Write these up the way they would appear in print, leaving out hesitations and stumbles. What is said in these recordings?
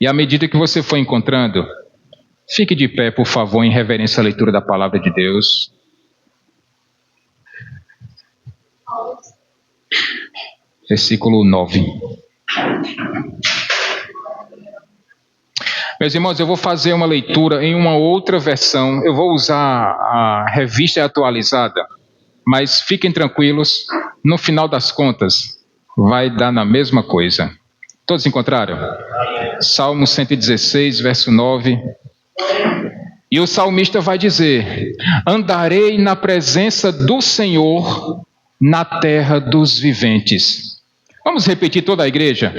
E à medida que você for encontrando, fique de pé, por favor, em reverência à leitura da palavra de Deus. Versículo 9. Meus irmãos, eu vou fazer uma leitura em uma outra versão. Eu vou usar a revista atualizada, mas fiquem tranquilos, no final das contas, vai dar na mesma coisa. Todos encontraram? Salmo 116, verso 9. E o salmista vai dizer: andarei na presença do Senhor na terra dos viventes. Vamos repetir toda a igreja?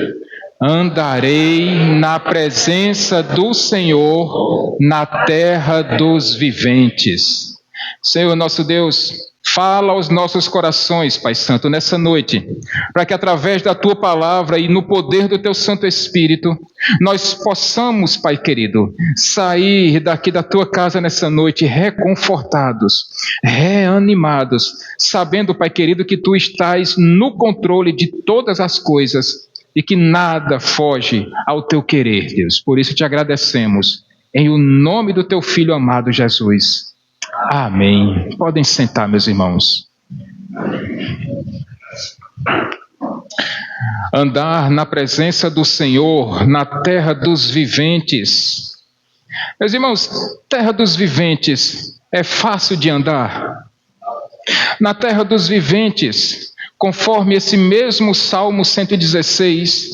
Andarei na presença do Senhor na terra dos viventes. Senhor nosso Deus, fala aos nossos corações, Pai Santo, nessa noite, para que através da Tua palavra e no poder do Teu Santo Espírito, nós possamos, Pai querido, sair daqui da Tua casa nessa noite reconfortados, reanimados, sabendo, Pai querido, que Tu estás no controle de todas as coisas e que nada foge ao Teu querer, Deus. Por isso te agradecemos, em o nome do Teu Filho amado Jesus. Amém. Podem sentar, meus irmãos. Andar na presença do Senhor, na terra dos viventes. Meus irmãos, terra dos viventes é fácil de andar. Na terra dos viventes, conforme esse mesmo Salmo 116,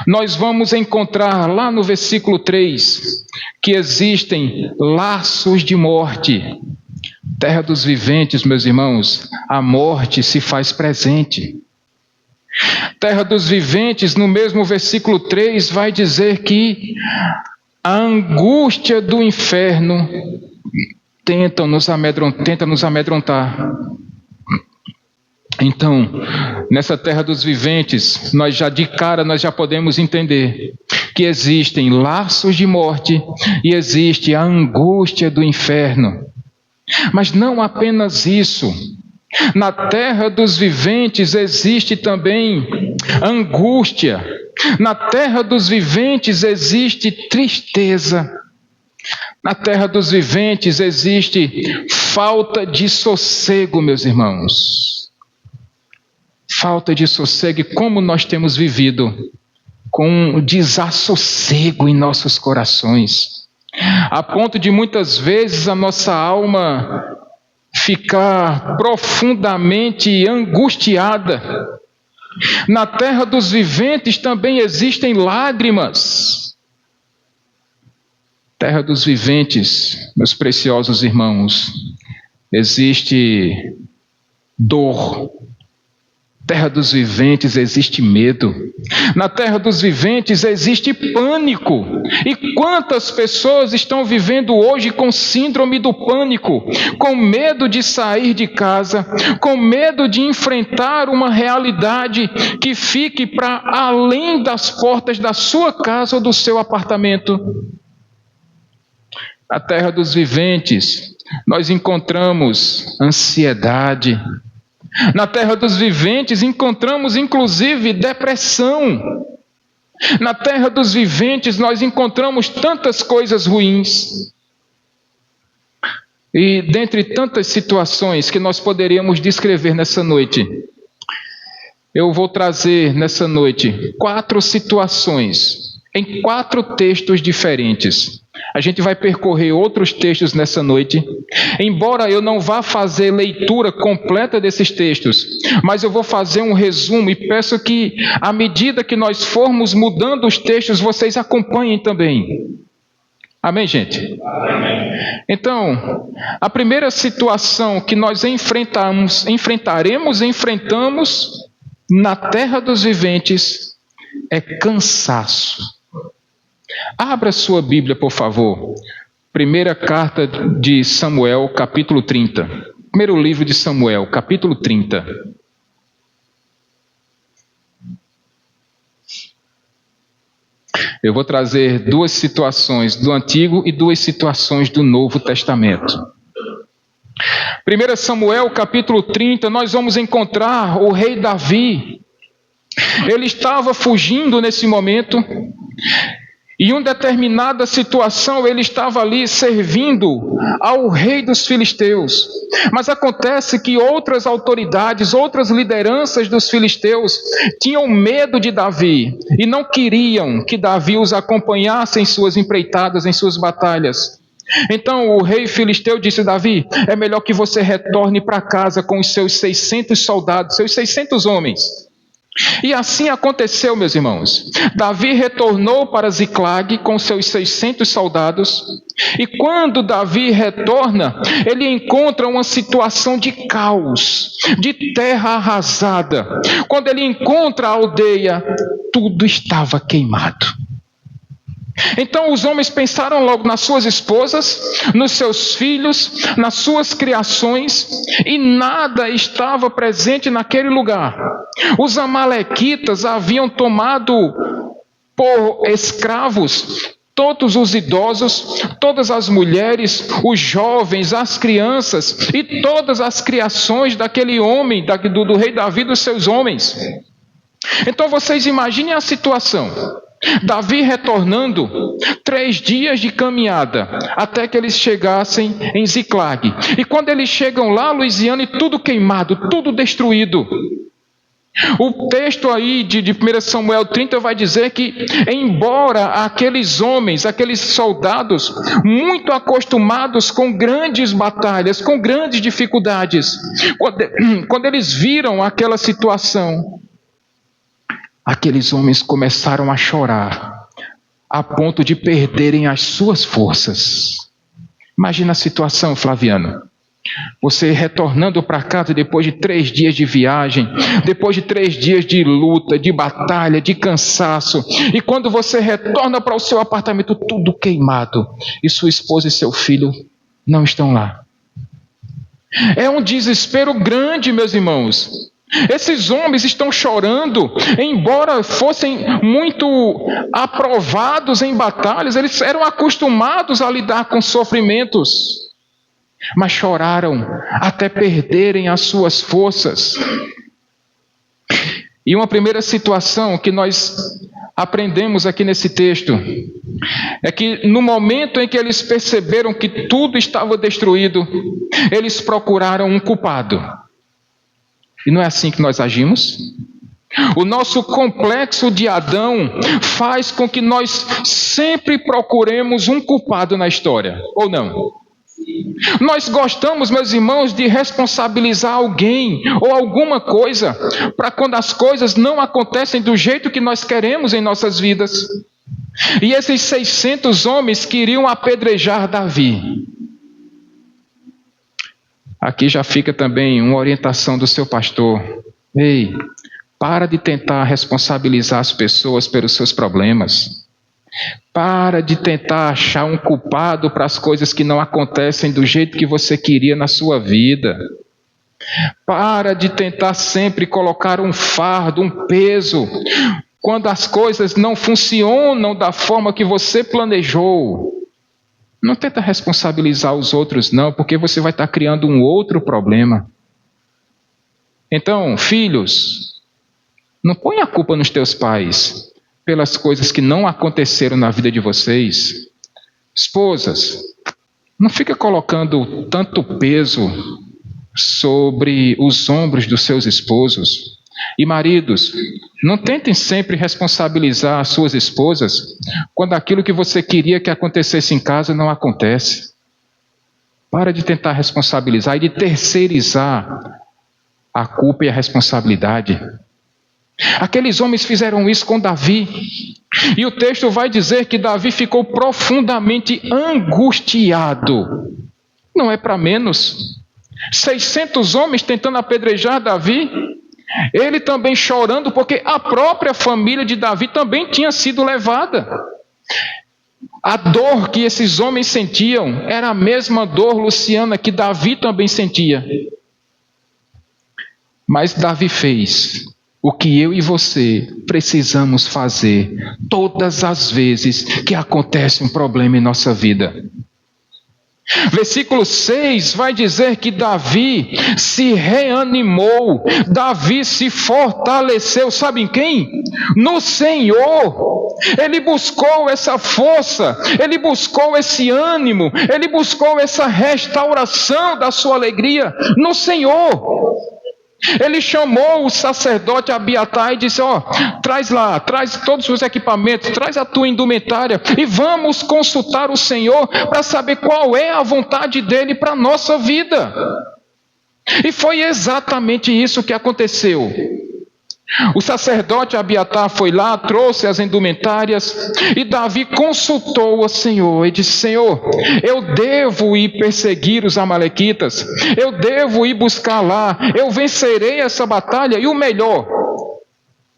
nós vamos encontrar lá no versículo 3 que existem laços de morte. Terra dos viventes, meus irmãos, a morte se faz presente. Terra dos viventes, no mesmo versículo 3, vai dizer que a angústia do inferno tenta nos amedrontar. Então, nessa terra dos viventes, nós já podemos entender que existem laços de morte e existe a angústia do inferno. Mas não apenas isso. Na terra dos viventes existe também angústia. Na terra dos viventes existe tristeza. Na terra dos viventes existe falta de sossego, meus irmãos. Falta de sossego, e como nós temos vivido com um desassossego em nossos corações, a ponto de muitas vezes a nossa alma ficar profundamente angustiada. Na terra dos viventes também existem lágrimas. Terra dos viventes, meus preciosos irmãos, existe dor. Terra dos viventes existe medo. Na terra dos viventes existe pânico. E quantas pessoas estão vivendo hoje com síndrome do pânico, com medo de sair de casa, com medo de enfrentar uma realidade que fique para além das portas da sua casa ou do seu apartamento. Na terra dos viventes, nós encontramos ansiedade. Na terra dos viventes encontramos inclusive depressão. Na terra dos viventes nós encontramos tantas coisas ruins. E dentre tantas situações que nós poderíamos descrever nessa noite, eu vou trazer nessa noite 4 situações, em 4 textos diferentes. A gente vai percorrer outros textos nessa noite. Embora eu não vá fazer leitura completa desses textos, mas eu vou fazer um resumo e peço que, à medida que nós formos mudando os textos, vocês acompanhem também. Amém, gente? Amém. Então, a primeira situação que nós enfrentamos na terra dos viventes é cansaço. Abra sua Bíblia, por favor. Primeira carta de Samuel, capítulo 30. Primeiro livro de Samuel, capítulo 30. Eu vou trazer 2 situações do Antigo e 2 situações do Novo Testamento. 1 Samuel, capítulo 30, nós vamos encontrar o rei Davi. Ele estava fugindo nesse momento. E em uma determinada situação ele estava ali servindo ao rei dos filisteus. Mas acontece que outras autoridades, outras lideranças dos filisteus tinham medo de Davi e não queriam que Davi os acompanhasse em suas empreitadas, em suas batalhas. Então o rei filisteu disse a Davi: é melhor que você retorne para casa com os seus 600 soldados, seus 600 homens. E assim aconteceu, meus irmãos. Davi retornou para Ziclag com seus 600 soldados. E quando Davi retorna, ele encontra uma situação de caos, de terra arrasada. Quando ele encontra a aldeia, tudo estava queimado. Então os homens pensaram logo nas suas esposas, nos seus filhos, nas suas criações, e nada estava presente naquele lugar. Os amalequitas haviam tomado por escravos todos os idosos, todas as mulheres, os jovens, as crianças e todas as criações daquele homem, do rei Davi e dos seus homens. Então vocês imaginem a situação. Davi retornando, 3 dias de caminhada, até que eles chegassem em Ziclag. E quando eles chegam lá, Luisiana, e tudo queimado, tudo destruído. O texto aí de 1 Samuel 30 vai dizer que, embora aqueles homens, aqueles soldados, muito acostumados com grandes batalhas, com grandes dificuldades, quando eles viram aquela situação, aqueles homens começaram a chorar, a ponto de perderem as suas forças. Imagina a situação, Flaviano. Você retornando para casa depois de 3 dias de viagem, depois de 3 dias de luta, de batalha, de cansaço, e quando você retorna para o seu apartamento, tudo queimado, e sua esposa e seu filho não estão lá. É um desespero grande, meus irmãos. Esses homens estão chorando, embora fossem muito aprovados em batalhas, eles eram acostumados a lidar com sofrimentos, mas choraram até perderem as suas forças. E uma primeira situação que nós aprendemos aqui nesse texto é que no momento em que eles perceberam que tudo estava destruído, eles procuraram um culpado. E não é assim que nós agimos? O nosso complexo de Adão faz com que nós sempre procuremos um culpado na história, ou não? Nós gostamos, meus irmãos, de responsabilizar alguém ou alguma coisa, para quando as coisas não acontecem do jeito que nós queremos em nossas vidas. E esses 600 homens queriam apedrejar Davi. Aqui já fica também uma orientação do seu pastor. Ei, para de tentar responsabilizar as pessoas pelos seus problemas. Para de tentar achar um culpado para as coisas que não acontecem do jeito que você queria na sua vida. Para de tentar sempre colocar um fardo, um peso, quando as coisas não funcionam da forma que você planejou. Não tenta responsabilizar os outros não, porque você vai estar criando um outro problema. Então, filhos, não põe a culpa nos teus pais pelas coisas que não aconteceram na vida de vocês. Esposas, não fica colocando tanto peso sobre os ombros dos seus esposos. E maridos, não tentem sempre responsabilizar as suas esposas quando aquilo que você queria que acontecesse em casa não acontece. Para de tentar responsabilizar e de terceirizar a culpa e a responsabilidade. Aqueles homens fizeram isso com Davi. E o texto vai dizer que Davi ficou profundamente angustiado. Não é para menos. 600 homens tentando apedrejar Davi. Ele também chorando porque a própria família de Davi também tinha sido levada. A dor que esses homens sentiam era a mesma dor, Luciana, que Davi também sentia. Mas Davi fez o que eu e você precisamos fazer todas as vezes que acontece um problema em nossa vida. Versículo 6 vai dizer que Davi se reanimou, Davi se fortaleceu, sabe em quem? No Senhor. Ele buscou essa força, ele buscou esse ânimo, ele buscou essa restauração da sua alegria no Senhor. Ele chamou o sacerdote Abiatar e disse: traz lá, traz todos os equipamentos, traz a tua indumentária e vamos consultar o Senhor para saber qual é a vontade dele para a nossa vida. E foi exatamente isso que aconteceu. O sacerdote Abiatar foi lá, trouxe as indumentárias e Davi consultou o Senhor e disse: Senhor, eu devo ir perseguir os amalequitas, eu devo ir buscar lá, eu vencerei essa batalha e o melhor,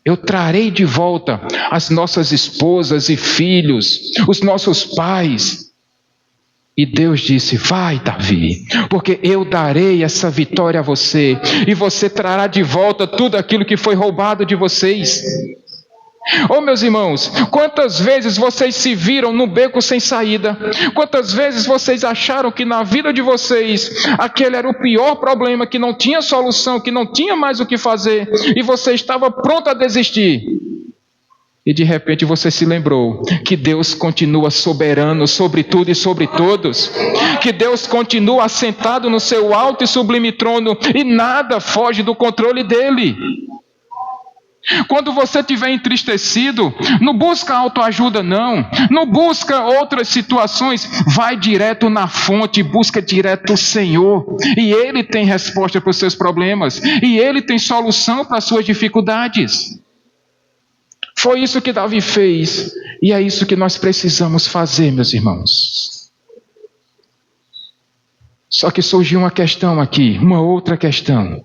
eu trarei de volta as nossas esposas e filhos, os nossos pais. E Deus disse: vai, Davi, porque eu darei essa vitória a você, e você trará de volta tudo aquilo que foi roubado de vocês. Meus irmãos, quantas vezes vocês se viram no beco sem saída? Quantas vezes vocês acharam que na vida de vocês aquele era o pior problema, que não tinha solução, que não tinha mais o que fazer, e você estava pronto a desistir? E de repente você se lembrou que Deus continua soberano sobre tudo e sobre todos, que Deus continua assentado no seu alto e sublime trono e nada foge do controle dele. Quando você estiver entristecido, não busca autoajuda não busca outras situações, vai direto na fonte, busca direto o Senhor, e Ele tem resposta para os seus problemas, e Ele tem solução para as suas dificuldades. Foi isso que Davi fez, e é isso que nós precisamos fazer, meus irmãos. Só que surgiu uma questão aqui, uma outra questão.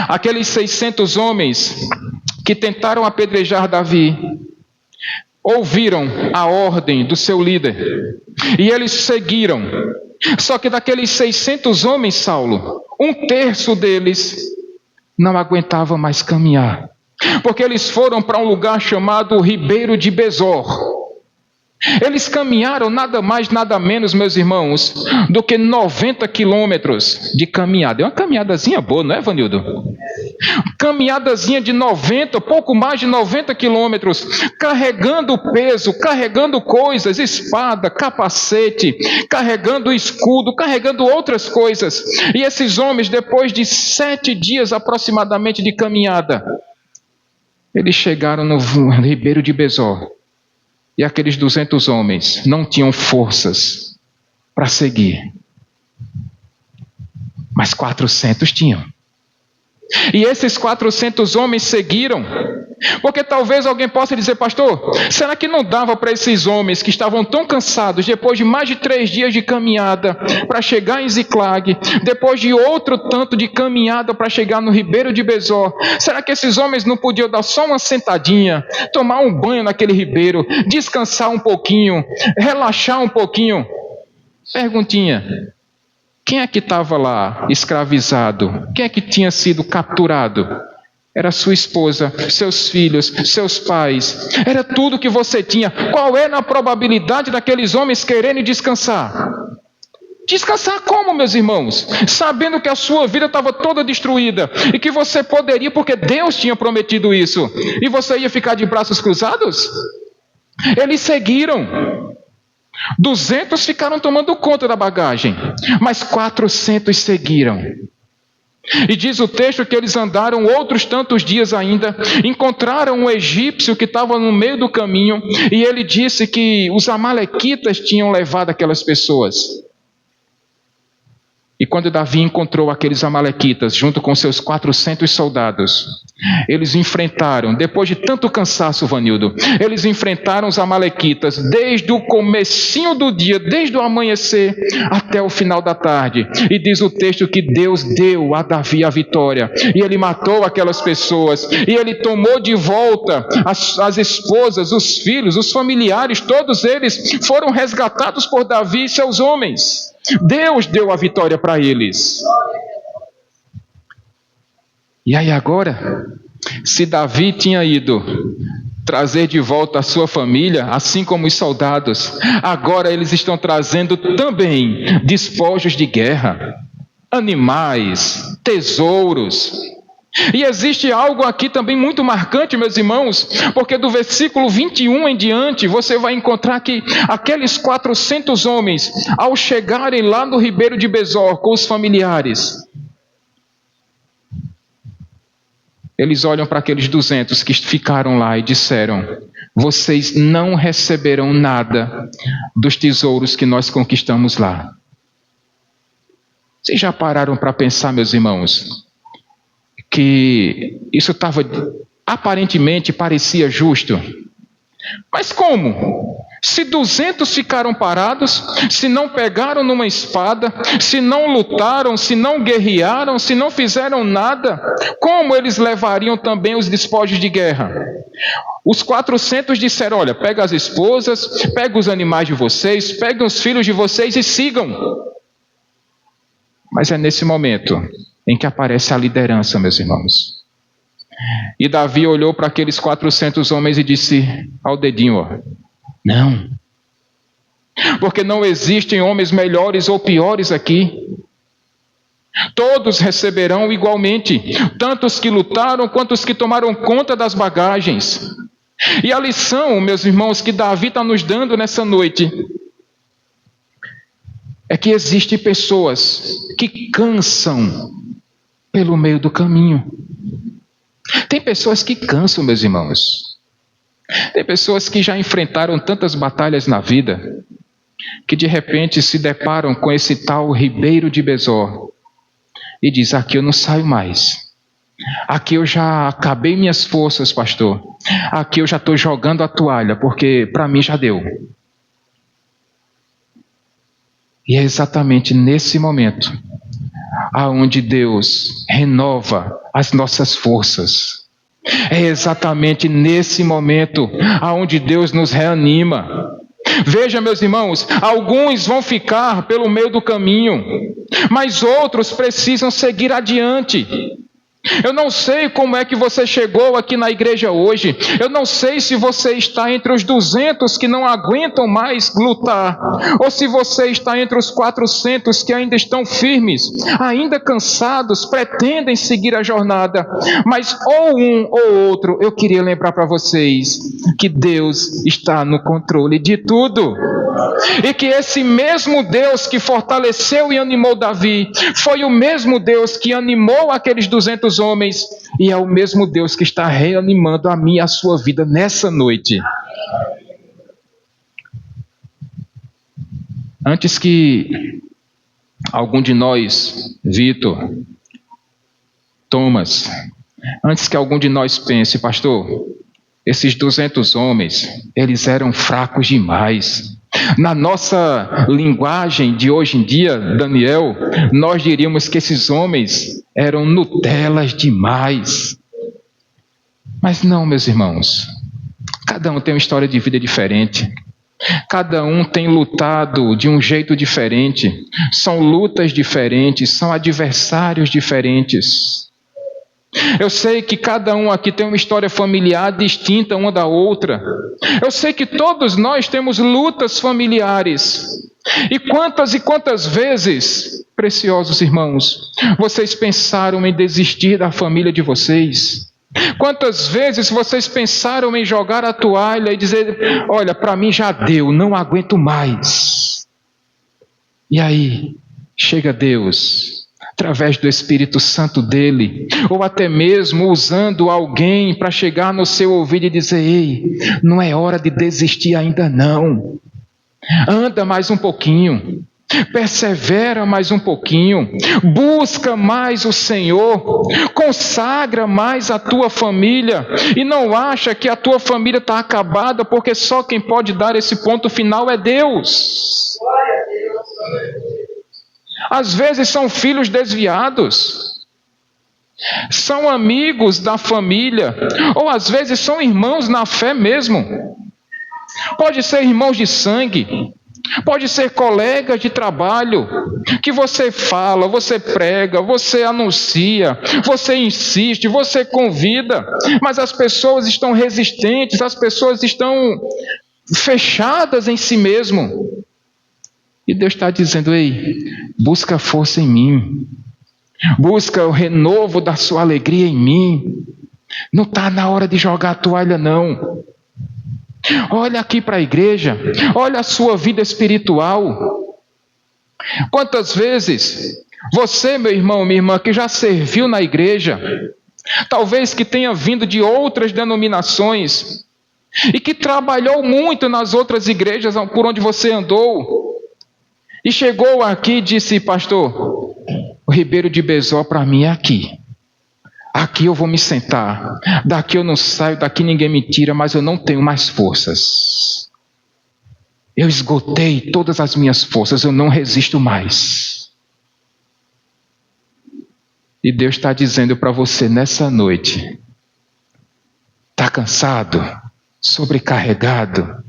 Aqueles 600 homens que tentaram apedrejar Davi, ouviram a ordem do seu líder, e eles seguiram. Só que daqueles 600 homens, Saulo, 1/3 deles não aguentava mais caminhar. Porque eles foram para um lugar chamado Ribeiro de Besor. Eles caminharam nada mais, nada menos, meus irmãos, do que 90 quilômetros de caminhada. É uma caminhadazinha boa, não é, Vanildo? Caminhadazinha de 90, pouco mais de 90 quilômetros, carregando peso, carregando coisas, espada, capacete, carregando escudo, carregando outras coisas. E esses homens, depois de 7 dias aproximadamente de caminhada, eles chegaram no Ribeiro de Besor. E aqueles 200 homens não tinham forças para seguir. Mas 400 tinham. E esses 400 homens seguiram. Porque talvez alguém possa dizer: pastor, será que não dava para esses homens que estavam tão cansados, depois de mais de 3 dias de caminhada, para chegar em Ziclag, depois de outro tanto de caminhada para chegar no Ribeiro de Besor, será que esses homens não podiam dar só uma sentadinha, tomar um banho naquele ribeiro, descansar um pouquinho, relaxar um pouquinho? Perguntinha: quem é que estava lá escravizado? Quem é que tinha sido capturado? Era sua esposa, seus filhos, seus pais. Era tudo que você tinha. Qual era a probabilidade daqueles homens quererem descansar? Descansar como, meus irmãos? Sabendo que a sua vida estava toda destruída e que você poderia, porque Deus tinha prometido isso, e você ia ficar de braços cruzados? Eles seguiram. 200 ficaram tomando conta da bagagem, mas 400 seguiram. E diz o texto que eles andaram outros tantos dias ainda, encontraram um egípcio que estava no meio do caminho, e ele disse que os amalequitas tinham levado aquelas pessoas. E quando Davi encontrou aqueles amalequitas junto com seus 400 soldados, eles enfrentaram, depois de tanto cansaço, Vanildo, eles enfrentaram os amalequitas desde o comecinho do dia, desde o amanhecer até o final da tarde. E diz o texto que Deus deu a Davi a vitória, e ele matou aquelas pessoas, e ele tomou de volta as esposas, os filhos, os familiares, todos eles foram resgatados por Davi e seus homens. Deus deu a vitória para eles. E aí agora, se Davi tinha ido trazer de volta a sua família, assim como os soldados. Agora eles estão trazendo também despojos de guerra, animais, tesouros. E existe algo aqui também muito marcante, meus irmãos, porque do versículo 21 em diante, você vai encontrar que aqueles 400 homens, ao chegarem lá no ribeiro de Besor com os familiares, eles olham para aqueles 200 que ficaram lá e disseram: vocês não receberão nada dos tesouros que nós conquistamos lá. Vocês já pararam para pensar, meus irmãos, que isso aparentemente parecia justo? Mas como? Se 200 ficaram parados, se não pegaram numa espada, se não lutaram, se não guerrearam, se não fizeram nada, como eles levariam também os despojos de guerra? Os 400 disseram: olha, pega as esposas, pega os animais de vocês, pega os filhos de vocês e sigam. Mas é nesse momento em que aparece a liderança, meus irmãos. E Davi olhou para aqueles 400 homens e disse ao dedinho: ó, não. Porque não existem homens melhores ou piores aqui. Todos receberão igualmente, tanto os que lutaram quanto os que tomaram conta das bagagens. E a lição, meus irmãos, que Davi está nos dando nessa noite, é que existem pessoas que cansam pelo meio do caminho. Tem pessoas que cansam, meus irmãos. Tem pessoas que já enfrentaram tantas batalhas na vida, que de repente se deparam com esse tal ribeiro de Besor e diz: aqui eu não saio mais. Aqui eu já acabei minhas forças, pastor. Aqui eu já estou jogando a toalha, porque para mim já deu. E é exatamente nesse momento aonde Deus renova as nossas forças. É exatamente nesse momento aonde Deus nos reanima. Veja, meus irmãos, alguns vão ficar pelo meio do caminho, mas outros precisam seguir adiante. Eu não sei como é que você chegou aqui na igreja hoje. Eu não sei se você está entre os 200 que não aguentam mais lutar, ou se você está entre os 400 que ainda estão firmes, ainda cansados, pretendem seguir a jornada. Mas ou um ou outro, eu queria lembrar para vocês que Deus está no controle de tudo. E que esse mesmo Deus que fortaleceu e animou Davi, foi o mesmo Deus que animou aqueles 200 homens, e é o mesmo Deus que está reanimando a minha e a sua vida nessa noite. Antes que algum de nós, Vitor, Thomas, antes que algum de nós pense: pastor, esses 200 homens, eles eram fracos demais. Na nossa linguagem de hoje em dia, Daniel, nós diríamos que esses homens eram Nutelas demais. Mas não, meus irmãos. Cada um tem uma história de vida diferente. Cada um tem lutado de um jeito diferente. São lutas diferentes, são adversários diferentes. Eu sei que cada um aqui tem uma história familiar distinta uma da outra. Eu sei que todos nós temos lutas familiares. E quantas vezes, preciosos irmãos, vocês pensaram em desistir da família de vocês? Quantas vezes vocês pensaram em jogar a toalha e dizer: olha, para mim já deu, não aguento mais. E aí, chega Deus, através do Espírito Santo dele, ou até mesmo usando alguém para chegar no seu ouvido e dizer: ei, não é hora de desistir ainda não. Anda mais um pouquinho, persevera mais um pouquinho, busca mais o Senhor, consagra mais a tua família, e não acha que a tua família está acabada, porque só quem pode dar esse ponto final é Deus. Glória a Deus. Às vezes são filhos desviados, são amigos da família, ou às vezes são irmãos na fé mesmo. Pode ser irmãos de sangue, Pode ser colega de trabalho, que você fala, você prega, você anuncia, você insiste, você convida, mas as pessoas estão resistentes, as pessoas estão fechadas em si mesmo. E Deus está dizendo: ei, busca força em mim, busca o renovo da sua alegria em mim. Não está na hora de jogar a toalha, não. Olha aqui para a igreja, olha a sua vida espiritual. Quantas vezes você, meu irmão, minha irmã, que já serviu na igreja, talvez que tenha vindo de outras denominações e que trabalhou muito nas outras igrejas por onde você andou, e chegou aqui e disse: pastor, o Ribeiro de Bezó para mim é aqui. Aqui eu vou me sentar, daqui eu não saio, daqui ninguém me tira, mas eu não tenho mais forças. Eu esgotei todas as minhas forças, eu não resisto mais. E Deus está dizendo para você nessa noite: está cansado? Sobrecarregado?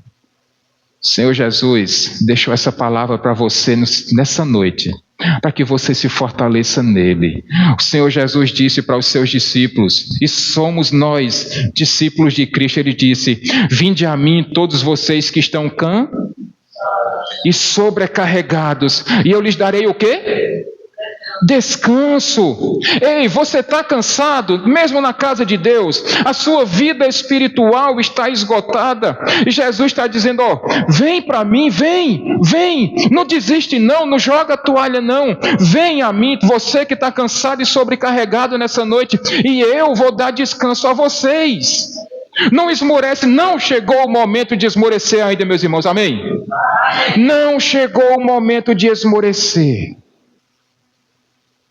Senhor Jesus deixou essa palavra para você nessa noite, para que você se fortaleça nele. O Senhor Jesus disse para os seus discípulos, e somos nós, discípulos de Cristo, ele disse: vinde a mim todos vocês que estão cansados e sobrecarregados, e eu lhes darei o quê? Descanso. Ei, você está cansado? Mesmo na casa de Deus, a sua vida espiritual está esgotada, e Jesus está dizendo: ó, vem para mim, vem, não desiste não, não joga a toalha não, vem a mim, você que está cansado e sobrecarregado nessa noite, e eu vou dar descanso a vocês. Não esmorece, não chegou o momento de esmorecer ainda, meus irmãos, amém? Não chegou o momento de esmorecer.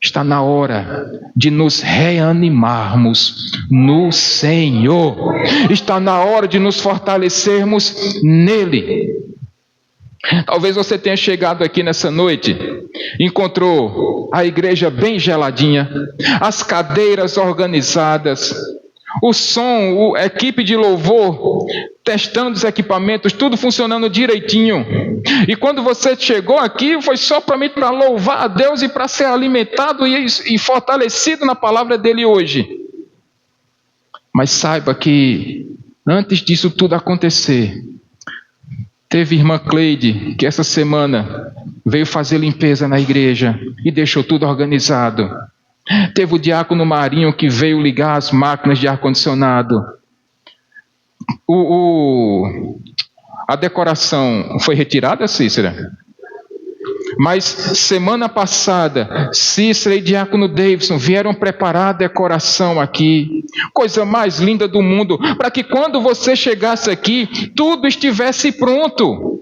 Está na hora de nos reanimarmos no Senhor. Está na hora de nos fortalecermos nele. Talvez você tenha chegado aqui nessa noite, encontrou a igreja bem geladinha, as cadeiras organizadas, o som, a equipe de louvor testando os equipamentos, tudo funcionando direitinho. E quando você chegou aqui, foi só para louvar a Deus e para ser alimentado e fortalecido na palavra dele hoje. Mas saiba que antes disso tudo acontecer, teve irmã Cleide, que essa semana veio fazer limpeza na igreja e deixou tudo organizado. Teve o diácono Marinho, que veio ligar as máquinas de ar-condicionado. A decoração foi retirada, Cícera? Mas semana passada, Cícera e diácono Davidson vieram preparar a decoração aqui. Coisa mais linda do mundo, para que quando você chegasse aqui, tudo estivesse pronto.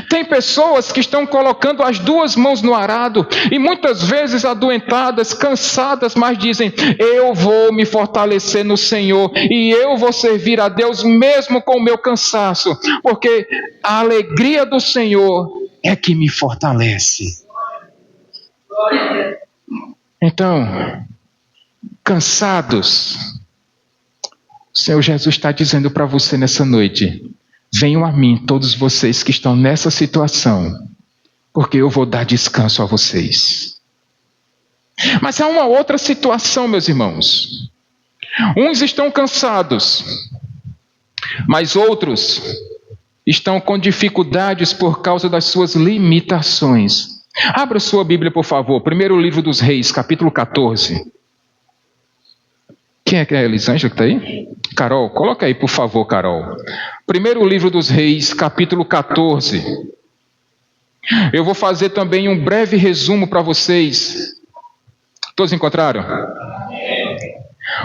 Tem pessoas que estão colocando as duas mãos no arado, e muitas vezes adoentadas, cansadas, mas dizem: eu vou me fortalecer no Senhor, e eu vou servir a Deus mesmo com o meu cansaço, porque a alegria do Senhor é que me fortalece. Então, cansados, o Senhor Jesus está dizendo para você nessa noite: venham a mim todos vocês que estão nessa situação, porque eu vou dar descanso a vocês. Mas há uma outra situação, meus irmãos. Uns estão cansados, mas outros estão com dificuldades por causa das suas limitações. Abra sua Bíblia, por favor. Primeiro livro dos Reis, capítulo 14. Quem é a Elisângela que está aí? Carol, coloca aí, por favor, Carol. Primeiro livro dos Reis, capítulo 14. Eu vou fazer também um breve resumo para vocês. Todos encontraram?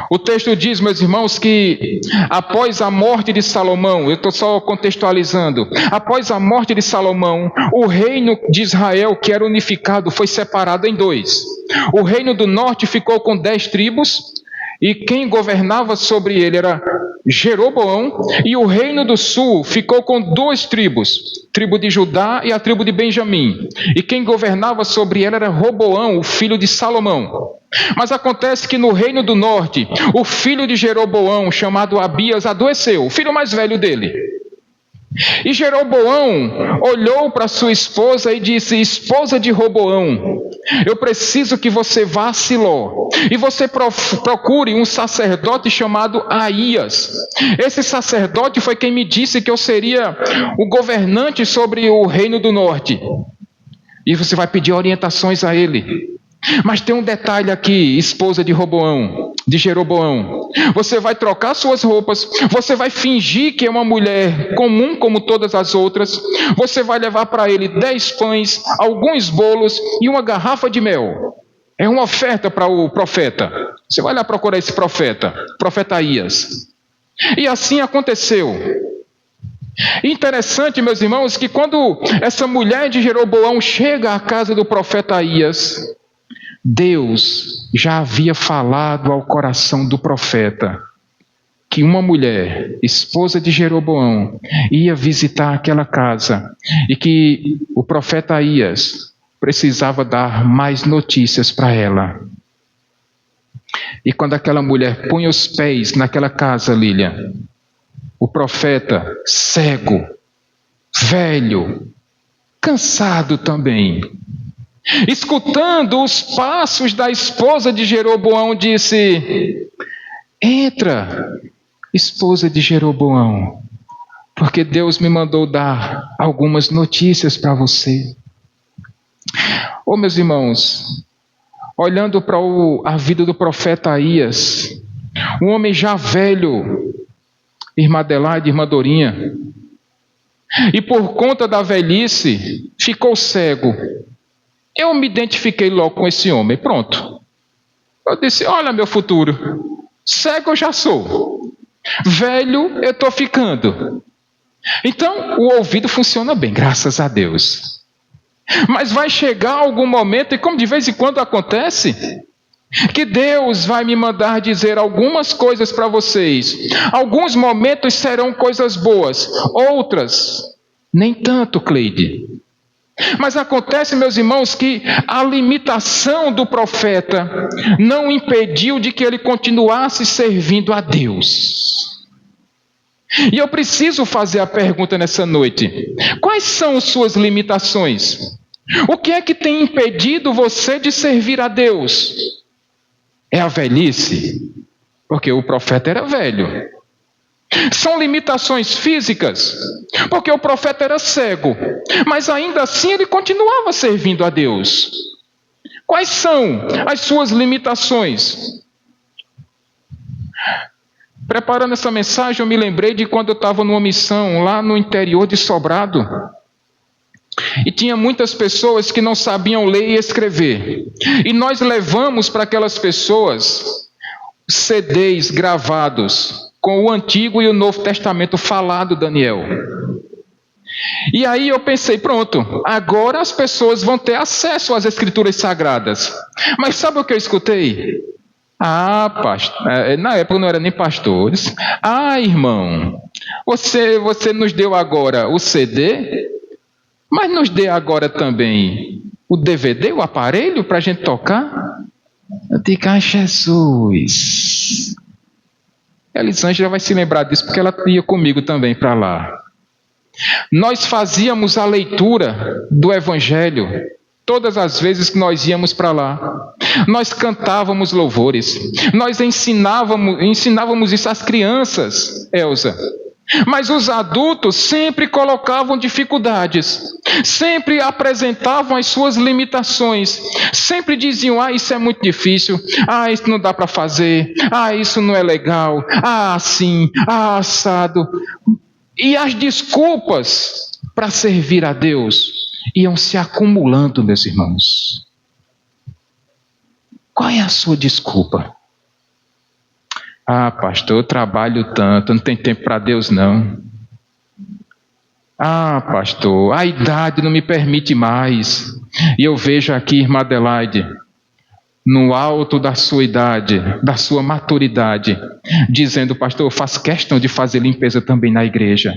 O texto diz, meus irmãos, que após a morte de Salomão, eu estou só contextualizando, após a morte de Salomão, o reino de Israel, que era unificado, foi separado em dois. O reino do norte ficou com 10 tribos, e quem governava sobre ele era Jeroboão, e o reino do sul ficou com 2 tribos, tribo de Judá e a tribo de Benjamim, e quem governava sobre ela era Roboão, o filho de Salomão. Mas acontece que no reino do norte, o filho de Jeroboão, chamado Abias, adoeceu, o filho mais velho dele. E Jeroboão olhou para sua esposa e disse: esposa de Roboão, eu preciso que você vá a Siló e você procure um sacerdote chamado Aías. Esse sacerdote foi quem me disse que eu seria o governante sobre o reino do norte. E você vai pedir orientações a ele. Mas tem um detalhe aqui, esposa de Jeroboão. Você vai trocar suas roupas, você vai fingir que é uma mulher comum como todas as outras. Você vai levar para ele 10 pães, alguns bolos e uma garrafa de mel. É uma oferta para o profeta. Você vai lá procurar esse profeta Aías. E assim aconteceu. Interessante, meus irmãos, que quando essa mulher de Jeroboão chega à casa do profeta Aías, Deus já havia falado ao coração do profeta que uma mulher, esposa de Jeroboão, ia visitar aquela casa e que o profeta Aías precisava dar mais notícias para ela. E quando aquela mulher põe os pés naquela casa, Lília, o profeta, cego, velho, cansado também, escutando os passos da esposa de Jeroboão, disse: entra, esposa de Jeroboão, porque Deus me mandou dar algumas notícias para você. Oh, meus irmãos, olhando para a vida do profeta Aías, um homem já velho, irmã Adelaide, irmã Dorinha, e por conta da velhice ficou cego. Eu me identifiquei logo com esse homem, pronto. Eu disse: olha meu futuro, cego eu já sou, velho eu estou ficando. Então o ouvido funciona bem, graças a Deus. Mas vai chegar algum momento, e como de vez em quando acontece, que Deus vai me mandar dizer algumas coisas para vocês. Alguns momentos serão coisas boas, outras nem tanto, Cleide. Mas acontece, meus irmãos, que a limitação do profeta não impediu de que ele continuasse servindo a Deus. E eu preciso fazer a pergunta nessa noite: quais são suas limitações? O que é que tem impedido você de servir a Deus? É a velhice? Porque o profeta era velho. São limitações físicas? Porque o profeta era cego, mas ainda assim ele continuava servindo a Deus. Quais são as suas limitações? Preparando essa mensagem, eu me lembrei de quando eu estava numa missão lá no interior de Sobrado. E tinha muitas pessoas que não sabiam ler e escrever. E nós levamos para aquelas pessoas CDs gravados com o Antigo e o Novo Testamento falado, Daniel. E aí eu pensei, pronto, agora as pessoas vão ter acesso às Escrituras Sagradas. Mas sabe o que eu escutei? Pastor, na época não era nem pastores. Irmão, você nos deu agora o CD, mas nos dê agora também o DVD, o aparelho para a gente tocar. Eu digo: Jesus. A Elisângela vai se lembrar disso, porque ela ia comigo também para lá. Nós fazíamos a leitura do Evangelho todas as vezes que nós íamos para lá. Nós cantávamos louvores, nós ensinávamos isso às crianças, Elza. Mas os adultos sempre colocavam dificuldades, sempre apresentavam as suas limitações, sempre diziam: isso é muito difícil, isso não dá para fazer, isso não é legal, assim, assado. E as desculpas para servir a Deus iam se acumulando, meus irmãos. Qual é a sua desculpa? Pastor, eu trabalho tanto, não tem tempo para Deus não. Pastor, a idade não me permite mais. E eu vejo aqui, irmã Adelaide, no alto da sua idade, da sua maturidade, dizendo: pastor, eu faço questão de fazer limpeza também na igreja.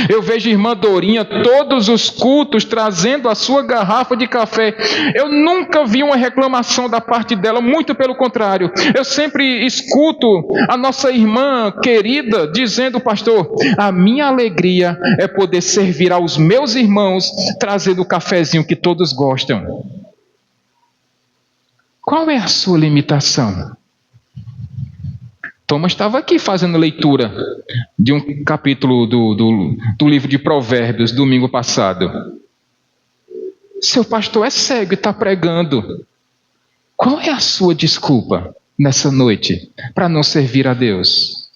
Eu vejo irmã Dorinha todos os cultos trazendo a sua garrafa de café. Eu nunca vi uma reclamação da parte dela, muito pelo contrário. Eu sempre escuto a nossa irmã querida dizendo: pastor, a minha alegria é poder servir aos meus irmãos trazendo o cafezinho que todos gostam. Qual é a sua limitação? Thomas estava aqui fazendo leitura de um capítulo do livro de Provérbios, domingo passado. Seu pastor é cego e está pregando. Qual é a sua desculpa nessa noite para não servir a Deus?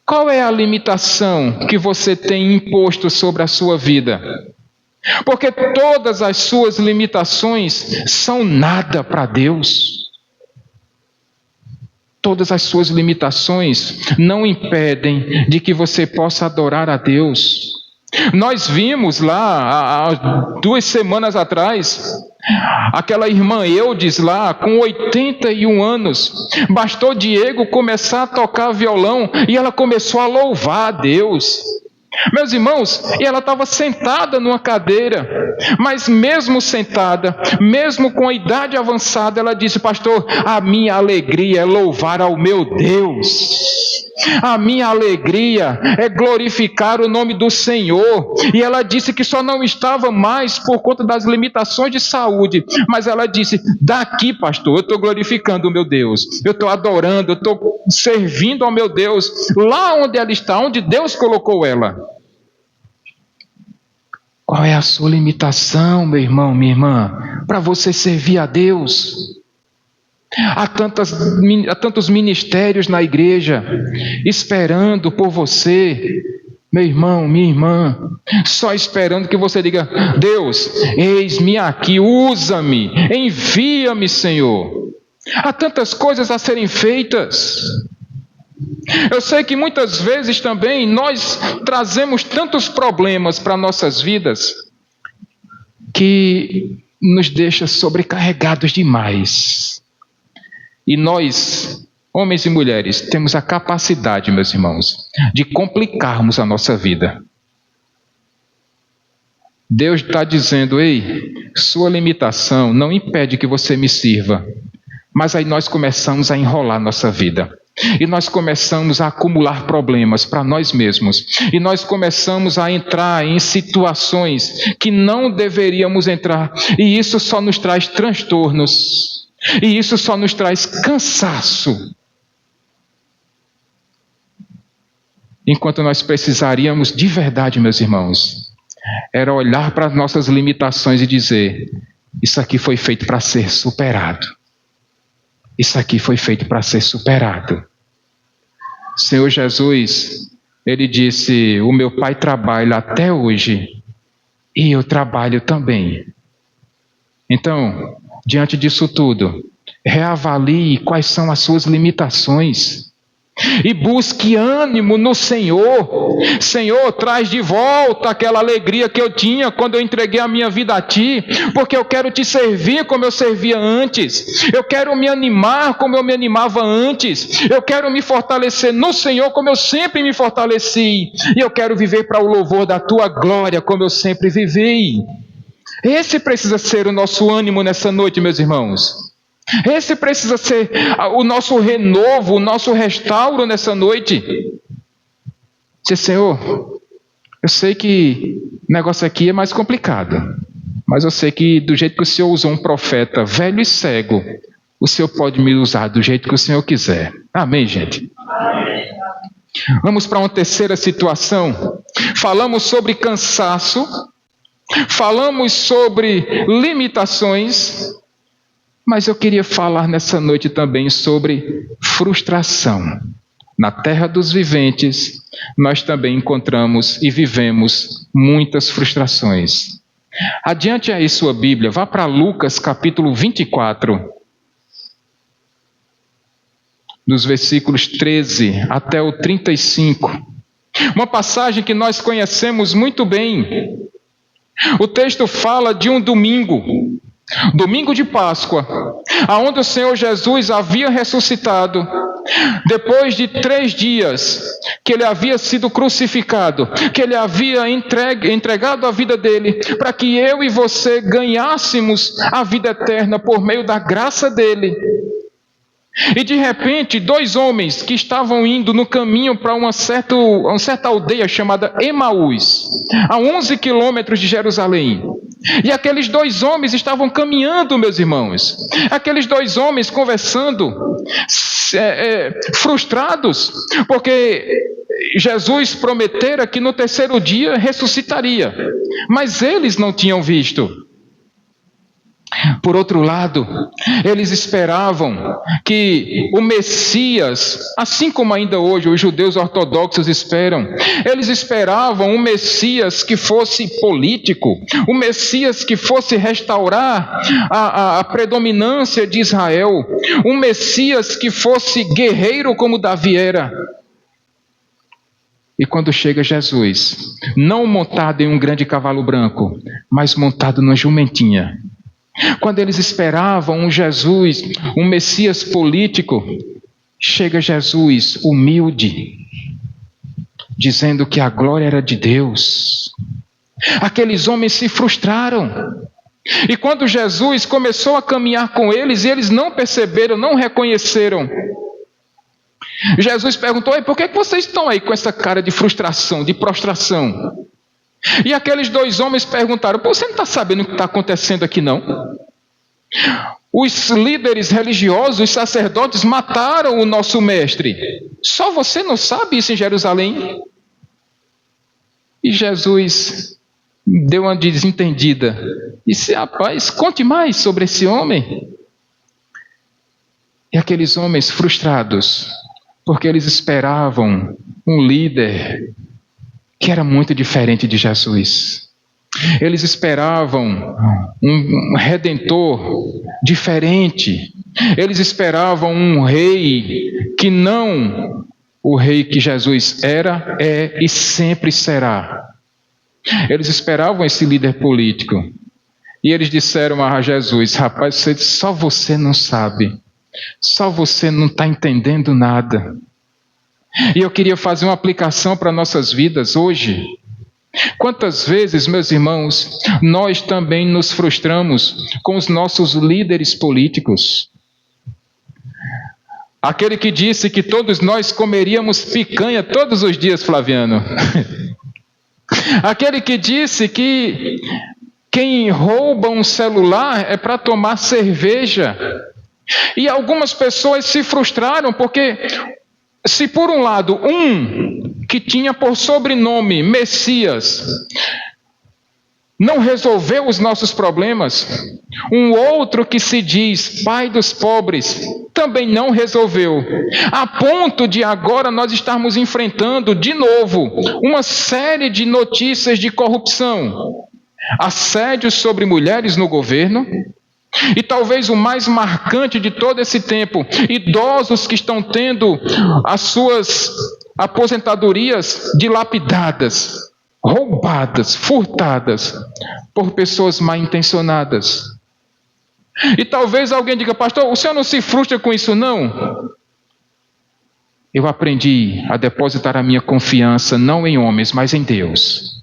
Qual é a limitação que você tem imposto sobre a sua vida? Porque todas as suas limitações são nada para Deus. Todas as suas limitações não impedem de que você possa adorar a Deus. Nós vimos lá, há 2 semanas atrás, aquela irmã Eudes lá, com 81 anos. Bastou Diego começar a tocar violão e ela começou a louvar a Deus. Meus irmãos, e ela estava sentada numa cadeira, mas mesmo sentada, mesmo com a idade avançada, ela disse: pastor, a minha alegria é louvar ao meu Deus. A minha alegria é glorificar o nome do Senhor. E ela disse que só não estava mais por conta das limitações de saúde, mas ela disse: daqui, pastor, eu estou glorificando o meu Deus, eu estou adorando, eu estou servindo ao meu Deus, lá onde ela está, onde Deus colocou ela. Qual é a sua limitação, meu irmão, minha irmã, para você servir a Deus? Há tantos ministérios na igreja esperando por você, meu irmão, minha irmã, só esperando que você diga: Deus, eis-me aqui, usa-me, envia-me, Senhor. Há tantas coisas a serem feitas. Eu sei que muitas vezes também nós trazemos tantos problemas para nossas vidas que nos deixa sobrecarregados demais. E nós, homens e mulheres, temos a capacidade, meus irmãos, de complicarmos a nossa vida. Deus está dizendo: ei, sua limitação não impede que você me sirva. Mas aí nós começamos a enrolar nossa vida. E nós começamos a acumular problemas para nós mesmos. E nós começamos a entrar em situações que não deveríamos entrar. E isso só nos traz transtornos. E isso só nos traz cansaço. Enquanto nós precisaríamos de verdade, meus irmãos, era olhar para as nossas limitações e dizer: isso aqui foi feito para ser superado. Isso aqui foi feito para ser superado. Senhor Jesus, Ele disse: o meu Pai trabalha até hoje e eu trabalho também. Então, diante disso tudo, reavalie quais são as suas limitações. E busque ânimo no Senhor. Senhor, traz de volta aquela alegria que eu tinha quando eu entreguei a minha vida a Ti, porque eu quero Te servir como eu servia antes. Eu quero me animar como eu me animava antes. Eu quero me fortalecer no Senhor como eu sempre me fortaleci. E eu quero viver para o louvor da Tua glória como eu sempre vivi. Esse precisa ser o nosso ânimo nessa noite, meus irmãos. Esse precisa ser o nosso renovo, o nosso restauro nessa noite. Dizer: Senhor, eu sei que o negócio aqui é mais complicado, mas eu sei que do jeito que o Senhor usou um profeta velho e cego, o Senhor pode me usar do jeito que o Senhor quiser. Amém, gente? Amém. Vamos para uma terceira situação. Falamos sobre cansaço, falamos sobre limitações, mas eu queria falar nessa noite também sobre frustração. Na terra dos viventes, nós também encontramos e vivemos muitas frustrações. Adiante aí sua Bíblia, vá para Lucas capítulo 24, dos versículos 13 até o 35. Uma passagem que nós conhecemos muito bem. O texto fala de um domingo de Páscoa, aonde o Senhor Jesus havia ressuscitado, depois de 3 dias que ele havia sido crucificado, que ele havia entregado a vida dele, para que eu e você ganhássemos a vida eterna por meio da graça dele. E de repente, 2 homens que estavam indo no caminho para uma certa aldeia chamada Emaús, a 11 quilômetros de Jerusalém. E aqueles 2 homens estavam caminhando, meus irmãos. Aqueles 2 homens conversando, frustrados, porque Jesus prometera que no 3º dia ressuscitaria. Mas eles não tinham visto. Por outro lado, eles esperavam que o Messias, assim como ainda hoje os judeus ortodoxos esperam, eles esperavam um Messias que fosse político, um Messias que fosse restaurar a predominância de Israel, um Messias que fosse guerreiro como Davi era. E quando chega Jesus, não montado em um grande cavalo branco, mas montado numa jumentinha, quando eles esperavam um Jesus, um Messias político, chega Jesus humilde, dizendo que a glória era de Deus. Aqueles homens se frustraram. E quando Jesus começou a caminhar com eles, e eles não perceberam, não reconheceram, Jesus perguntou: por que vocês estão aí com essa cara de frustração, de prostração? E aqueles 2 homens perguntaram: você não está sabendo o que está acontecendo aqui não? Os líderes religiosos, os sacerdotes mataram o nosso mestre. Só você não sabe isso em Jerusalém? E Jesus deu uma desentendida. Disse: rapaz, conte mais sobre esse homem. E aqueles homens frustrados, porque eles esperavam um líder que era muito diferente de Jesus. Eles esperavam um redentor diferente. Eles esperavam um rei que não o rei que Jesus era, é e sempre será. Eles esperavam esse líder político. E eles disseram a Jesus: rapaz, só você não sabe. Só você não está entendendo nada. E eu queria fazer uma aplicação para nossas vidas hoje. Quantas vezes, meus irmãos, nós também nos frustramos com os nossos líderes políticos? Aquele que disse que todos nós comeríamos picanha todos os dias, Flaviano. Aquele que disse que quem rouba um celular é para tomar cerveja. E algumas pessoas se frustraram porque, se por um lado, que tinha por sobrenome Messias, não resolveu os nossos problemas, um outro que se diz Pai dos pobres, também não resolveu, a ponto de agora nós estarmos enfrentando de novo uma série de notícias de corrupção, assédios sobre mulheres no governo, e talvez o mais marcante de todo esse tempo, idosos que estão tendo as suas aposentadorias dilapidadas, roubadas, furtadas por pessoas mal intencionadas. E talvez alguém diga: pastor, o senhor não se frustra com isso não? Eu aprendi a depositar a minha confiança não em homens, mas em Deus.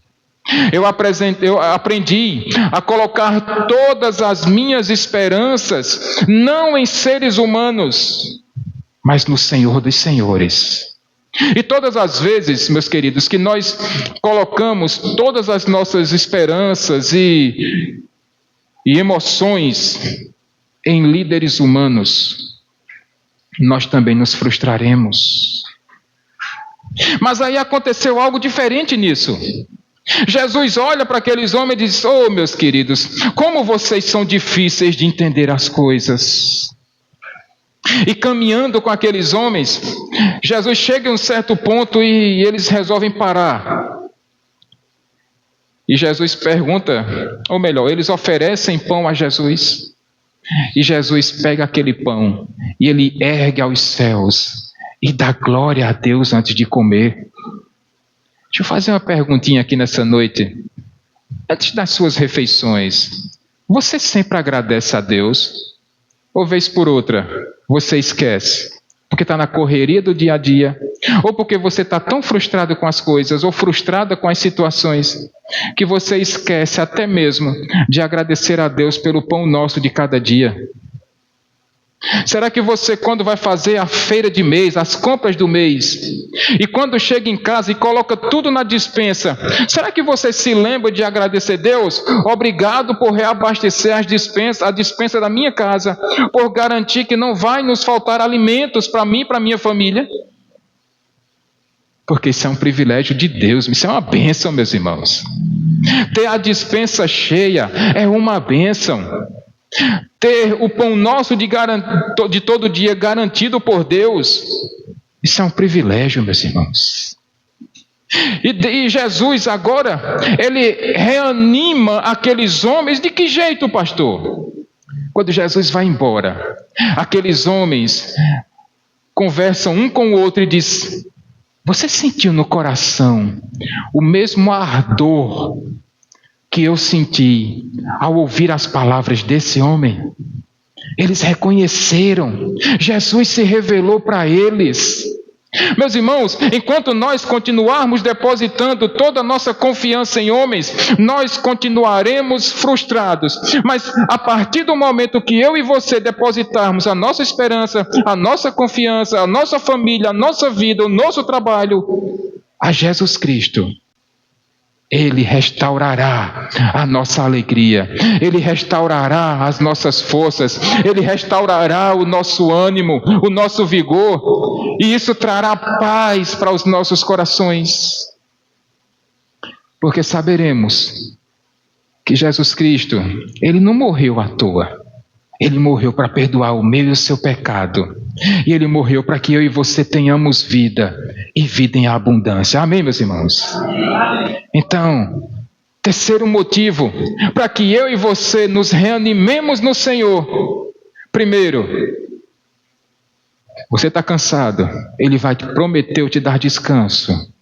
Eu aprendi a colocar todas as minhas esperanças não em seres humanos, mas no Senhor dos Senhores. E todas as vezes, meus queridos, que nós colocamos todas as nossas esperanças e emoções em líderes humanos, nós também nos frustraremos. Mas aí aconteceu algo diferente nisso. Jesus olha para aqueles homens e diz: oh, meus queridos, como vocês são difíceis de entender as coisas. E caminhando com aqueles homens, Jesus chega a um certo ponto e eles resolvem parar. E Jesus pergunta, ou melhor, eles oferecem pão a Jesus. E Jesus pega aquele pão e ele ergue aos céus e dá glória a Deus antes de comer. Deixa eu fazer uma perguntinha aqui nessa noite. Antes das suas refeições, você sempre agradece a Deus? Ou vez por outra, você esquece? porque está na correria do dia a dia, ou porque você está tão frustrado com as coisas, ou frustrada com as situações, que você esquece até mesmo de agradecer a Deus pelo pão nosso de cada dia. Será que você, quando vai fazer a feira de mês, as compras do mês, e quando chega em casa e coloca tudo na despensa, será que você se lembra de agradecer a Deus? Obrigado por reabastecer a despensa da minha casa, por garantir que não vai nos faltar alimentos para mim e para minha família? Porque isso é um privilégio de Deus, isso é uma bênção, meus irmãos. Ter a despensa cheia é uma bênção. Ter o pão nosso de todo dia garantido por Deus, isso é um privilégio, meus irmãos. E Jesus agora, ele reanima aqueles homens. De que jeito, pastor? Quando Jesus vai embora, aqueles homens conversam um com o outro e dizem: você sentiu no coração o mesmo ardor que eu senti ao ouvir as palavras desse homem? Eles reconheceram, Jesus se revelou para eles. Meus irmãos, enquanto nós continuarmos depositando toda a nossa confiança em homens, nós continuaremos frustrados. Mas a partir do momento que eu e você depositarmos a nossa esperança, a nossa confiança, a nossa família, a nossa vida, o nosso trabalho a Jesus Cristo, Ele restaurará a nossa alegria, Ele restaurará as nossas forças, Ele restaurará o nosso ânimo, o nosso vigor, e isso trará paz para os nossos corações, porque saberemos que Jesus Cristo, Ele não morreu à toa, Ele morreu para perdoar o meu e o seu pecado, e Ele morreu para que eu e você tenhamos vida, e vida em abundância. Amém, meus irmãos? Então, terceiro motivo para que eu e você nos reanimemos no Senhor. Primeiro, você está cansado, Ele vai te prometer te dar descanso.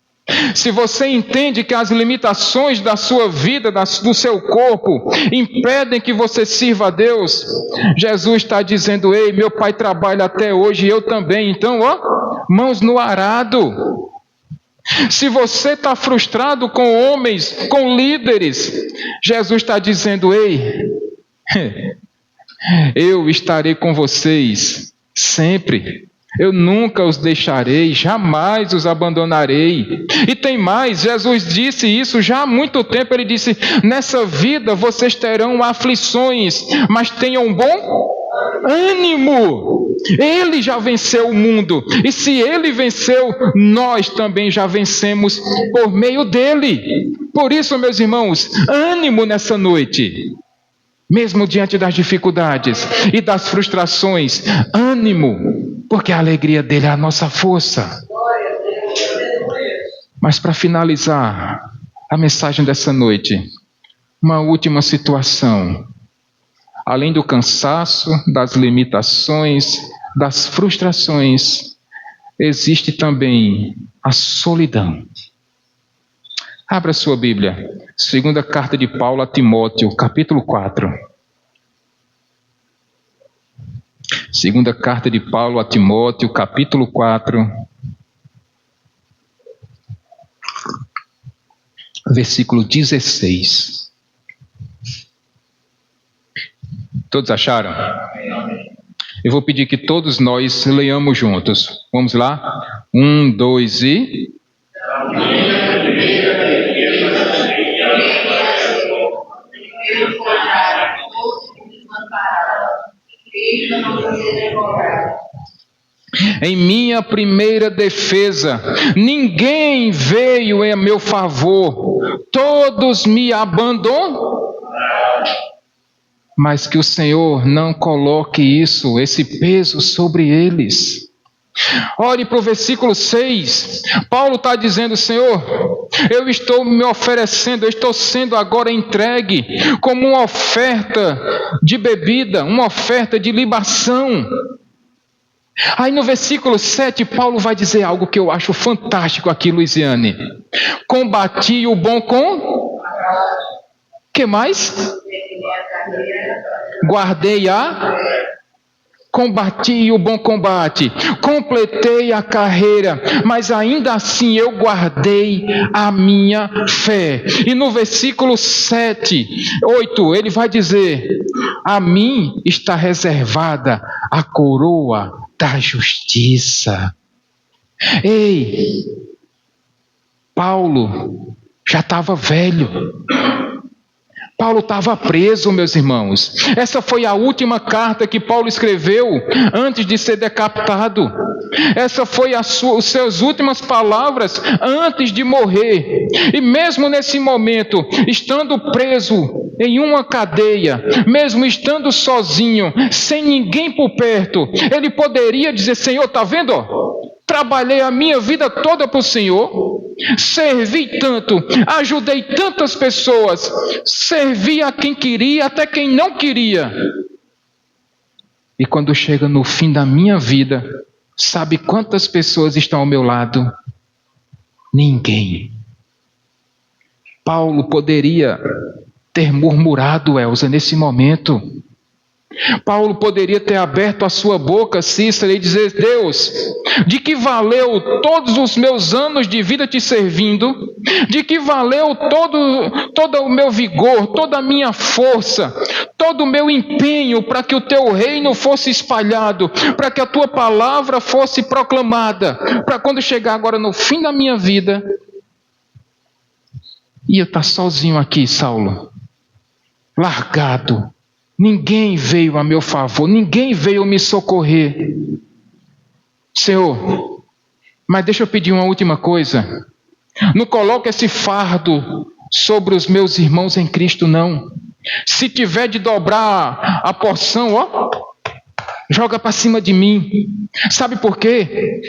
Se você entende que as limitações da sua vida, do seu corpo, impedem que você sirva a Deus, Jesus está dizendo: ei, meu pai trabalha até hoje e eu também, então, mãos no arado. Se você está frustrado com homens, com líderes, Jesus está dizendo: ei, eu estarei com vocês sempre. Eu nunca os deixarei, jamais os abandonarei. E tem mais, Jesus disse isso já há muito tempo. Ele disse: nessa vida vocês terão aflições, mas tenham bom ânimo. Ele já venceu o mundo, e se Ele venceu, nós também já vencemos por meio dEle. Por isso, meus irmãos, ânimo nessa noite. Mesmo diante das dificuldades e das frustrações, ânimo, porque a alegria dele é a nossa força. Mas para finalizar a mensagem dessa noite, uma última situação. Além do cansaço, das limitações, das frustrações, existe também a solidão. Abra sua Bíblia, segunda carta de Paulo a Timóteo, capítulo 4. Segunda carta de Paulo a Timóteo, capítulo 4, versículo 16. Todos acharam? Eu vou pedir que todos nós leiamos juntos. Vamos lá? 1, 2 e... Em minha primeira defesa, ninguém veio em meu favor, todos me abandonam. Mas que o Senhor não coloque esse peso sobre eles. Olhe para o versículo 6, Paulo está dizendo: Senhor, eu estou me oferecendo, eu estou sendo agora entregue como uma oferta de bebida, uma oferta de libação. Aí no versículo 7, Paulo vai dizer algo que eu acho fantástico aqui, Luiziane. Combati o bom com... que mais? Guardei a... Combati o bom combate, completei a carreira, mas ainda assim eu guardei a minha fé. E no versículo 8, ele vai dizer: a mim está reservada a coroa da justiça. Ei, Paulo já estava velho. Paulo estava preso, meus irmãos. Essa foi a última carta que Paulo escreveu antes de ser decapitado. Essa foi as suas últimas palavras antes de morrer. E mesmo nesse momento, estando preso em uma cadeia, mesmo estando sozinho, sem ninguém por perto, ele poderia dizer: Senhor, está vendo? Trabalhei a minha vida toda para o Senhor, servi tanto, ajudei tantas pessoas, servi a quem queria, até quem não queria. E quando chega no fim da minha vida, sabe quantas pessoas estão ao meu lado? Ninguém. Paulo poderia ter murmurado, Elza, nesse momento. Paulo poderia ter aberto a sua boca, Cícera, e dizer: Deus, de que valeu todos os meus anos de vida te servindo? De que valeu todo o meu vigor, toda a minha força, todo o meu empenho para que o teu reino fosse espalhado, para que a tua palavra fosse proclamada, para quando chegar agora no fim da minha vida, ia estar sozinho aqui, Saulo, largado. Ninguém veio a meu favor, ninguém veio me socorrer. Senhor, mas deixa eu pedir uma última coisa. Não coloque esse fardo sobre os meus irmãos em Cristo, não. Se tiver de dobrar a porção, joga para cima de mim. Sabe por quê?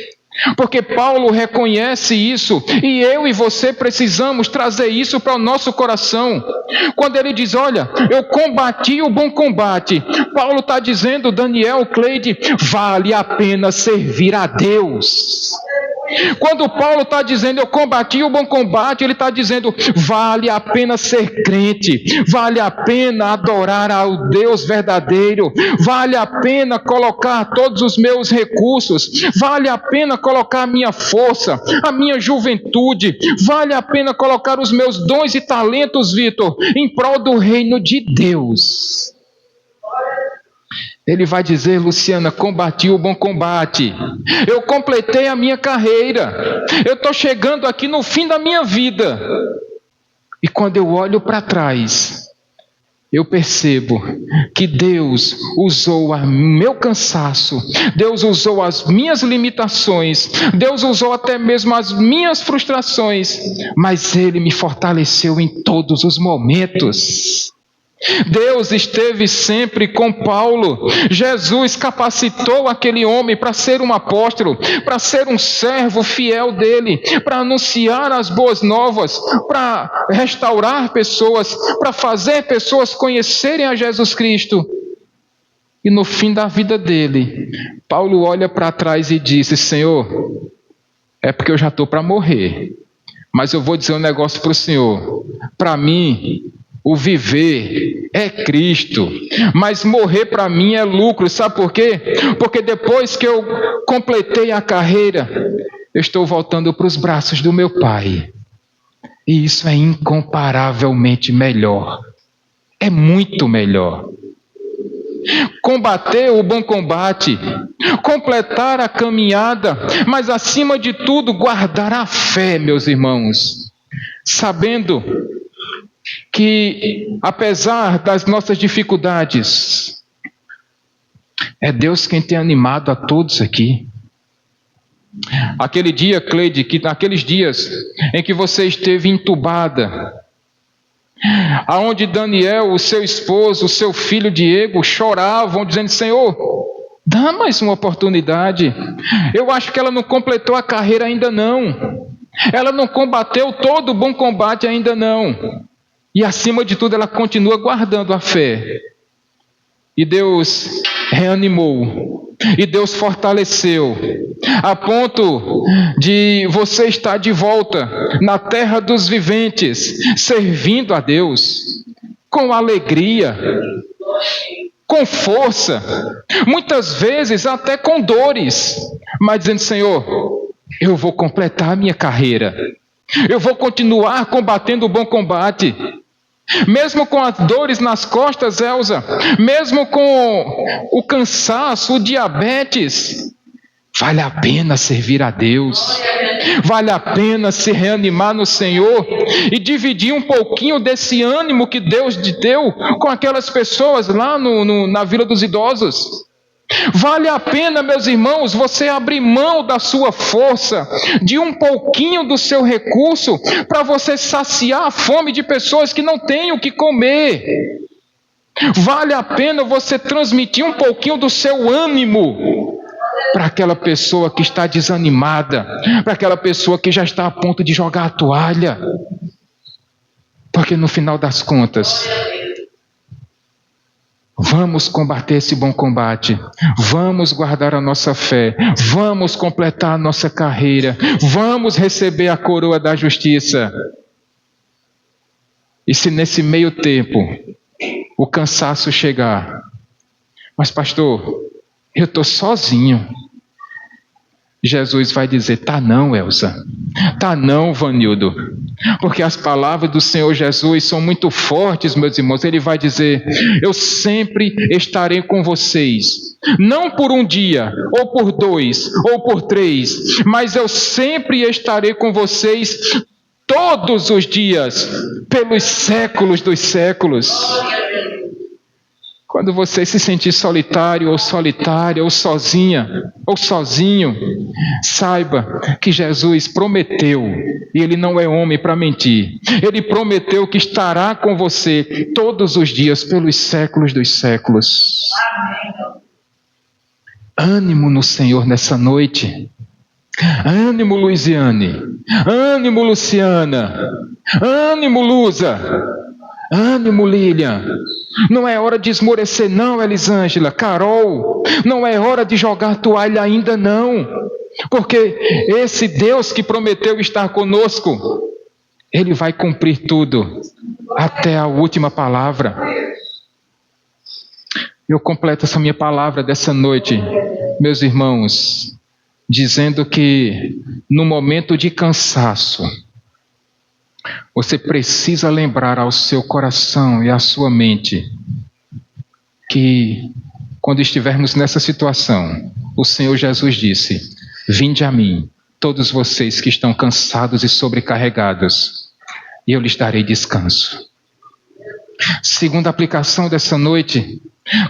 Porque Paulo reconhece isso, e eu e você precisamos trazer isso para o nosso coração. Quando ele diz: olha, eu combati o bom combate, Paulo está dizendo: Daniel, Cleide, vale a pena servir a Deus. Quando Paulo está dizendo eu combati o bom combate, ele está dizendo vale a pena ser crente, vale a pena adorar ao Deus verdadeiro, vale a pena colocar todos os meus recursos, vale a pena colocar a minha força, a minha juventude, vale a pena colocar os meus dons e talentos, Vitor, em prol do reino de Deus. Ele vai dizer: Luciana, combati o bom combate, eu completei a minha carreira, eu estou chegando aqui no fim da minha vida. E quando eu olho para trás, eu percebo que Deus usou o meu cansaço, Deus usou as minhas limitações, Deus usou até mesmo as minhas frustrações, mas Ele me fortaleceu em todos os momentos. Deus esteve sempre com Paulo. Jesus capacitou aquele homem para ser um apóstolo, para ser um servo fiel dele, para anunciar as boas novas, para restaurar pessoas, para fazer pessoas conhecerem a Jesus Cristo. E no fim da vida dele, Paulo olha para trás e disse: Senhor, é porque eu já estou para morrer, mas eu vou dizer um negócio para o Senhor. Para mim, o viver é Cristo, mas morrer para mim é lucro. Sabe por quê? Porque depois que eu completei a carreira, eu estou voltando para os braços do meu Pai. E isso é incomparavelmente melhor. É muito melhor. Combater o bom combate, completar a caminhada, mas acima de tudo guardar a fé, meus irmãos, sabendo que apesar das nossas dificuldades, é Deus quem tem animado a todos aqui. Aquele dia, Cleide, que naqueles dias em que você esteve entubada, aonde Daniel, o seu esposo, o seu filho Diego choravam dizendo: Senhor, dá mais uma oportunidade. Eu acho que ela não completou a carreira ainda não, ela não combateu todo o bom combate ainda não. E acima de tudo ela continua guardando a fé. E Deus reanimou, e Deus fortaleceu, a ponto de você estar de volta na terra dos viventes, servindo a Deus com alegria, com força, muitas vezes até com dores, mas dizendo: Senhor, eu vou completar a minha carreira, eu vou continuar combatendo o bom combate, mesmo com as dores nas costas, Elza, mesmo com o cansaço, o diabetes, vale a pena servir a Deus, vale a pena se reanimar no Senhor e dividir um pouquinho desse ânimo que Deus te deu com aquelas pessoas lá na Vila dos Idosos. Vale a pena, meus irmãos, você abrir mão da sua força, de um pouquinho do seu recurso, para você saciar a fome de pessoas que não têm o que comer. Vale a pena você transmitir um pouquinho do seu ânimo para aquela pessoa que está desanimada, para aquela pessoa que já está a ponto de jogar a toalha. Porque no final das contas, vamos combater esse bom combate, vamos guardar a nossa fé, vamos completar a nossa carreira, vamos receber a coroa da justiça. E se nesse meio tempo o cansaço chegar, mas pastor, eu estou sozinho, Jesus vai dizer: tá não, Elza, tá não, Vanildo, porque as palavras do Senhor Jesus são muito fortes, meus irmãos. Ele vai dizer: eu sempre estarei com vocês, não por um dia, ou por 2, ou por 3, mas eu sempre estarei com vocês todos os dias, pelos séculos dos séculos. Quando você se sentir solitário ou solitária, ou sozinha, ou sozinho, saiba que Jesus prometeu, e Ele não é homem para mentir, Ele prometeu que estará com você todos os dias, pelos séculos dos séculos. Ânimo no Senhor nessa noite. Ânimo, Luiziane. Ânimo, Luciana. Ânimo, Luza. Ânimo, Lilian. Não é hora de esmorecer não, Elisângela, Carol. Não é hora de jogar toalha ainda não. Porque esse Deus que prometeu estar conosco, Ele vai cumprir tudo, até a última palavra. Eu completo essa minha palavra dessa noite, meus irmãos, dizendo que no momento de cansaço, você precisa lembrar ao seu coração e à sua mente que quando estivermos nessa situação, o Senhor Jesus disse: vinde a mim, todos vocês que estão cansados e sobrecarregados, e eu lhes darei descanso. Segunda aplicação dessa noite: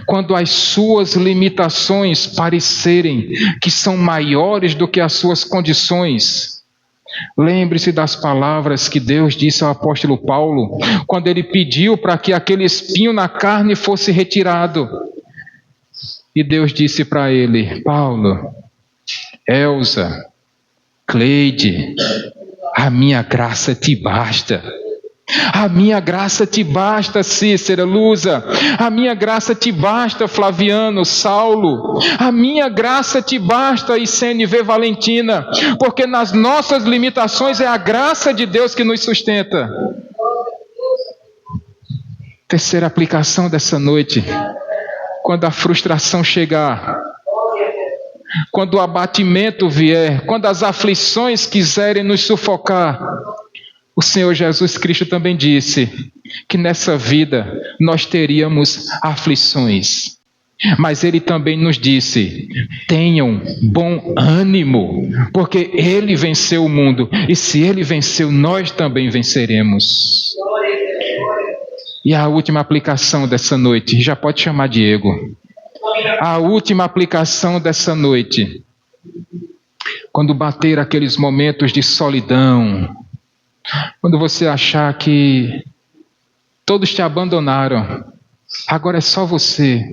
quando as suas limitações parecerem que são maiores do que as suas condições, lembre-se das palavras que Deus disse ao apóstolo Paulo, quando ele pediu para que aquele espinho na carne fosse retirado. E Deus disse para ele: Paulo, Elza, Cleide, a minha graça te basta. A minha graça te basta, Cícera, Luza. A minha graça te basta, Flaviano, Saulo. A minha graça te basta, ICNV Valentina. Porque nas nossas limitações é a graça de Deus que nos sustenta. Terceira aplicação dessa noite: quando a frustração chegar, quando o abatimento vier, quando as aflições quiserem nos sufocar, o Senhor Jesus Cristo também disse que nessa vida nós teríamos aflições. Mas Ele também nos disse: tenham bom ânimo, porque Ele venceu o mundo. E se Ele venceu, nós também venceremos. E a última aplicação dessa noite, já pode chamar Diego. A última aplicação dessa noite: quando bater aqueles momentos de solidão, quando você achar que todos te abandonaram, agora é só você.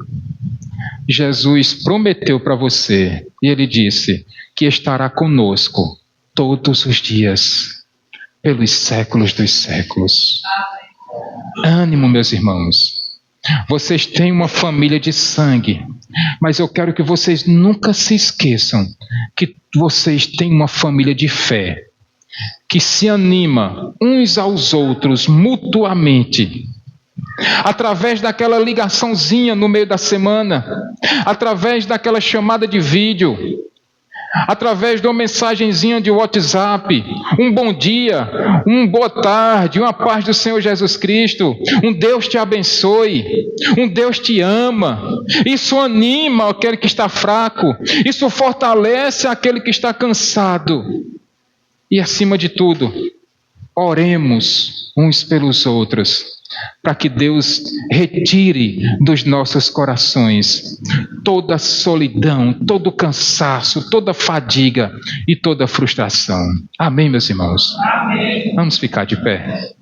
Jesus prometeu para você, e Ele disse que estará conosco todos os dias, pelos séculos dos séculos. Ânimo, meus irmãos. Vocês têm uma família de sangue, mas eu quero que vocês nunca se esqueçam que vocês têm uma família de fé, que se anima uns aos outros mutuamente, através daquela ligaçãozinha no meio da semana, através daquela chamada de vídeo, através de uma mensagenzinha de WhatsApp, um bom dia, uma boa tarde, uma paz do Senhor Jesus Cristo, um Deus te abençoe, um Deus te ama. Isso anima aquele que está fraco, isso fortalece aquele que está cansado. E acima de tudo, oremos uns pelos outros, para que Deus retire dos nossos corações toda solidão, todo cansaço, toda fadiga e toda frustração. Amém, meus irmãos? Amém. Vamos ficar de pé.